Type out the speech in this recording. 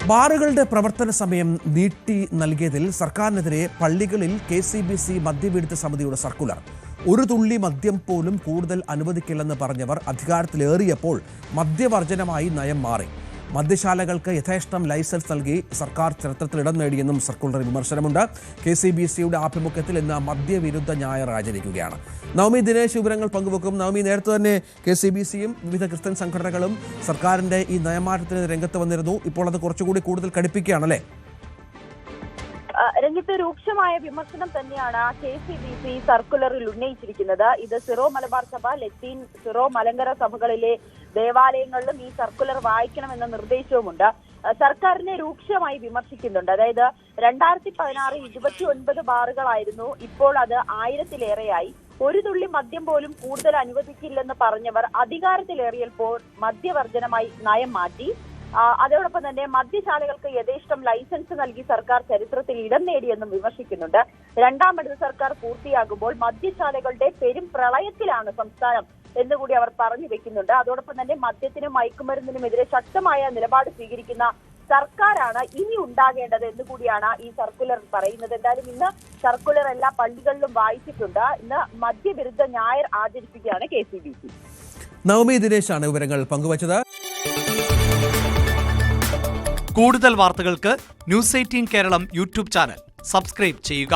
ബാറുകളുടെ പ്രവർത്തന സമയം നീട്ടി നൽകിയതിൽ സർക്കാരിനെതിരെ പള്ളികളിൽ KCBC മദ്യവിരുദ്ധ സമിതിയുടെ സർക്കുലർ. ഒരു തുള്ളി മദ്യം പോലും കൂടുതൽ അനുവദിക്കില്ലെന്ന് പറഞ്ഞവർ അധികാരത്തിലേറിയപ്പോൾ മദ്യവർജനമായി നയം മാറി. മദ്യശാലകൾക്ക് യഥേഷ്ടം ലൈസൻസ് നൽകി സർക്കാർ ചരിത്രത്തിൽ ഇടം നേടിയെന്നും സർക്കുലറിൽ വിമർശനമുണ്ട്. KCBCയുടെ ആഭിമുഖ്യത്തിൽ ഇന്ന് മദ്യവിരുദ്ധ ഞായർ ആചരിക്കുകയാണ്. നവമി ദിനേശ് വിവരങ്ങൾ പങ്കുവെക്കും. നവമി, നേരത്തെ തന്നെ KCBCയും വിവിധ ക്രിസ്ത്യൻ സംഘടനകളും സർക്കാരിന്റെ ഈ നയമാറ്റത്തിന് രംഗത്ത് വന്നിരുന്നു. ഇപ്പോൾ അത് കുറച്ചുകൂടി കൂടുതൽ കടുപ്പിക്കുകയാണല്ലേ? രംഗത്ത് രൂക്ഷമായ വിമർശനം തന്നെയാണ് KCBC സർക്കുലറിൽ ഉന്നയിച്ചിരിക്കുന്നത്. ഇത് സിറോ മലബാർ സഭ, ലത്തീൻ, സിറോ മലങ്കര സഭകളിലെ ദേവാലയങ്ങളിലും ഈ സർക്കുലർ വായിക്കണമെന്ന നിർദ്ദേശവുമുണ്ട്. സർക്കാരിനെ രൂക്ഷമായി വിമർശിക്കുന്നുണ്ട്. അതായത് 2016 29 ബാറുകളായിരുന്നു, ഇപ്പോൾ അത് 1000-ലേറെയായി. ഒരു തുള്ളി മദ്യം പോലും കൂടുതൽ അനുവദിക്കില്ലെന്ന് പറഞ്ഞവർ അധികാരത്തിലേറിയപ്പോൾ മദ്യവർജനമായി നയം മാറ്റി. അതോടൊപ്പം തന്നെ മദ്യശാലകൾക്ക് യഥേഷ്ടം ലൈസൻസ് നൽകി സർക്കാർ ചരിത്രത്തിൽ ഇടം നേടിയെന്നും വിമർശിക്കുന്നുണ്ട്. രണ്ടാമത് സർക്കാർ പൂർത്തിയാകുമ്പോൾ മദ്യശാലകളുടെ പെരും പ്രളയത്തിലാണ് സംസ്ഥാനം എന്നുകൂടി അവർ പറഞ്ഞു വെക്കുന്നുണ്ട്. അതോടൊപ്പം തന്നെ മദ്യത്തിനും മയക്കുമരുന്നിനുമെതിരെ ശക്തമായ നിലപാട് സ്വീകരിക്കുന്ന സർക്കാരാണ് ഇനി ഉണ്ടാകേണ്ടത് എന്നുകൂടിയാണ് ഈ സർക്കുലർ പറയുന്നത്. എന്തായാലും ഇന്ന് സർക്കുലർ എല്ലാ പള്ളികളിലും വായിച്ചിട്ടുണ്ട്. ഇന്ന് മദ്യവിരുദ്ധ ഞായർ ആചരിക്കുകയാണ് KCBC. നവമി ദിനേശാണ് വിവരങ്ങൾ പങ്കുവച്ചത്. കൂടുതൽ വാർത്തകൾക്ക് News 18 Keralam YouTube channel subscribe ചെയ്യുക.